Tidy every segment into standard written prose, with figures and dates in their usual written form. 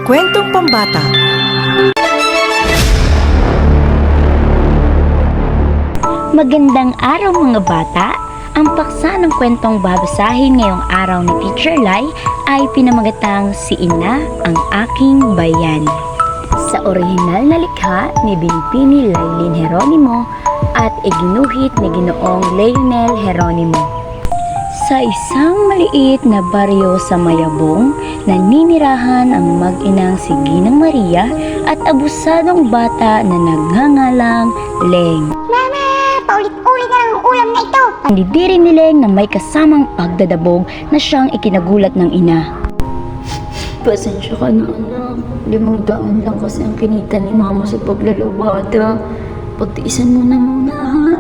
Kwentong Pambata. Magandang araw mga bata! Ang paksa ng kwentong babasahin ngayong araw ni Teacher Lai ay pinamagatang Si Ina, Ang Aking Bayan. Sa orihinal na likha ni Binpini Lailin Geronimo at iginuhit ni Ginoong Leonel Geronimo. Sa isang maliit na baryo sa Mayabong, naninirahan ang mag-inang si Ginang Maria at abusadong bata na nagngangalang Leng. Mama! Paulit-ulit na lang ang ulam na ito! Nandidiri ni Leng na may kasamang pagdadabog na siyang ikinagulat ng ina. Pasensya ka na anak, 500 lang kasi ang kinita ni mama sa paglalabada. Pagtiisan mo na muna ha.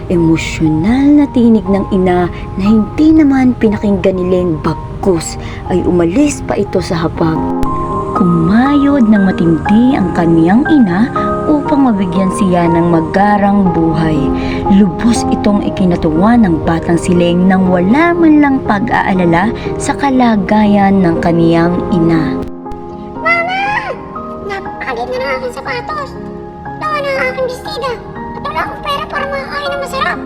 Emosyonal na tinig ng ina na hindi naman pinakinggan ni Leng, bagkus ay umalis pa ito sa hapag. Kumayod ng matindi ang kaniyang ina upang mabigyan siya ng magarang buhay. Lubos itong ikinatuwa ng batang si Leng nang wala man lang pag-aalala sa kalagayan ng kaniyang ina. Mama! Napakalit na ng aking sapatos! Tawa na ang aking bestida! At wala akong pera para makakain ng masarap!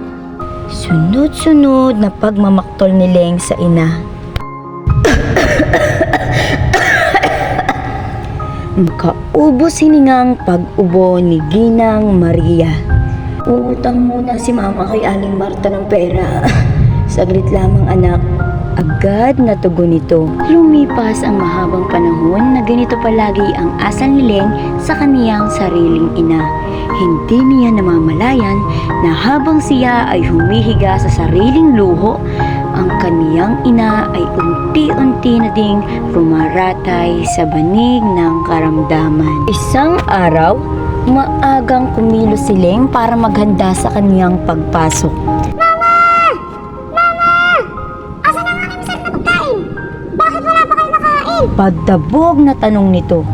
Sunod-sunod na pagmamaktol ni Leng sa ina. Makaubos hiningang pag-ubo ni Ginang Maria. Uutang muna si mama kay Aling Marta ng pera. Saglit lamang anak. Agad na tugon nito. Lumipas ang mahabang panahon na ganito palagi ang asal ni Leng sa kaniyang sariling ina. Hindi niya namamalayan na habang siya ay humihiga sa sariling luho, ang kaniyang ina ay unti-unti na ding rumaratay sa banig ng karamdaman. Isang araw, maagang kumilos si Leng para maghanda sa kaniyang pagpasok. Mama! Mama! Asan ang aking masarap na pagkain? Bakit wala pa kayo nakain? Pagdabog na tanong nito.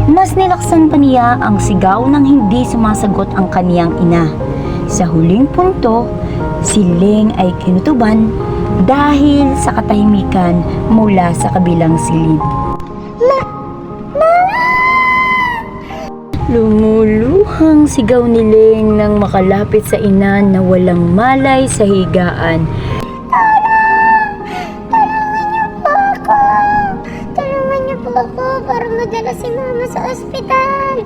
Mas nilaksan pa niya ang sigaw nang hindi sumasagot ang kaniyang ina. Sa huling punto, si Leng ay kinutuban dahil sa katahimikan mula sa kabilang silid. Lumuluhang sigaw ni Leng nang makalapit sa ina na walang malay sa higaan. Tulungan niyo po ako para madala si mama sa ospital!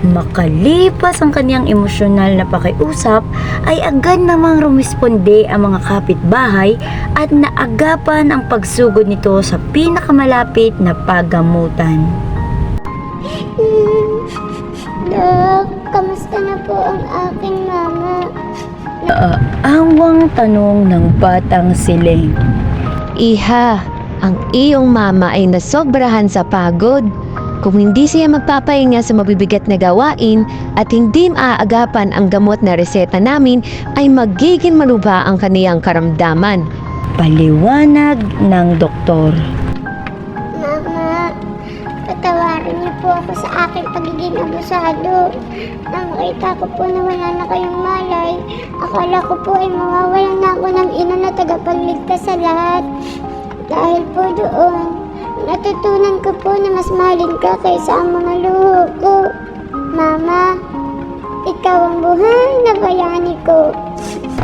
Makalipas ang kaniyang emosyonal na pakiusap, ay agad namang rumisponde ang mga kapitbahay at naagapan ang pagsugod nito sa pinakamalapit na paggamutan. Dok, kamusta na po ang aking mama? Awang tanong ng batang si Leng. Iha, ang iyong mama ay nasobrahan sa pagod. Kung hindi siya magpapahinga sa mabibigat na gawain at hindi maaagapan ang gamot na reseta namin, ay magiging malubha ang kaniyang karamdaman. Paliwanag ng doktor. Mama, patawarin niyo po ako sa aking pagiging abusado. Nang makita ko po na wala na kayong malay, akala ko po ay mawawalan na ako ng ina na tagapagligtas sa lahat. Dahil po doon, natutunan ko po na mas mahalin ka kaysa ang mga luho ko. Mama, ikaw ang buhay na bayani ko.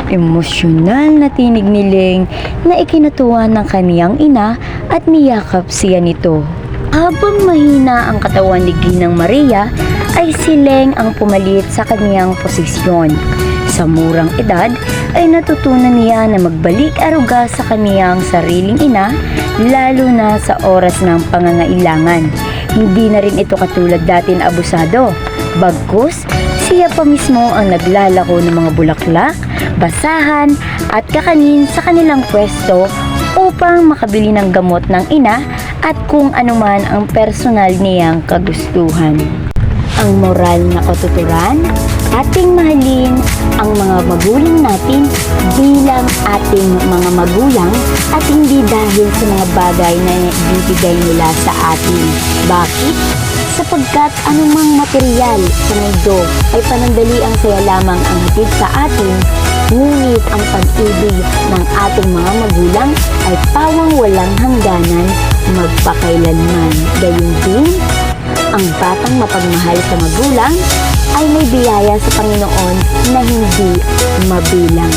Emosyonal na tinig ni Leng na ikinatuwa ng kaniyang ina at niyakap siya nito. Habang mahina ang katawan ni Ginang Maria, ay si Leng ang pumalit sa kaniyang posisyon. Sa murang edad, ay natutunan niya na magbalik aruga sa kaniyang sariling ina, lalo na sa oras ng pangangailangan. Hindi na rin ito katulad dati na abusado. Bagkus, siya pa mismo ang naglalako ng mga bulaklak, basahan at kakanin sa kanilang pwesto upang makabili ng gamot ng ina at kung anuman ang personal niyang kagustuhan. Ang moral na katuturan, ating mahalin ang mga magulang natin bilang ating mga magulang at hindi dahil sa mga bagay na ibibigay nila sa atin. Bakit? Sapagkat anumang material sa mundo ay panandaliang saya lamang ang hatid sa atin, ngunit ang pag-ibig ng ating mga magulang ay pawang walang hangganan magpakailanman. Gayun din, Ang batang mapagmahal sa magulang ay may biyaya sa Panginoon na hindi mabilang.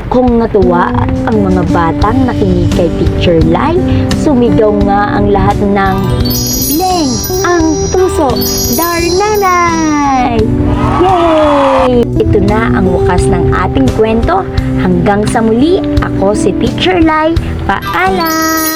Kung natuwa ang mga batang nakinig kay Teacher Lai, sumigaw nga ang lahat ng Leng ang puso, Darnanay! Yay! Ito na ang wakas ng ating kwento. Hanggang sa muli, ako si Teacher Lai. Paalam!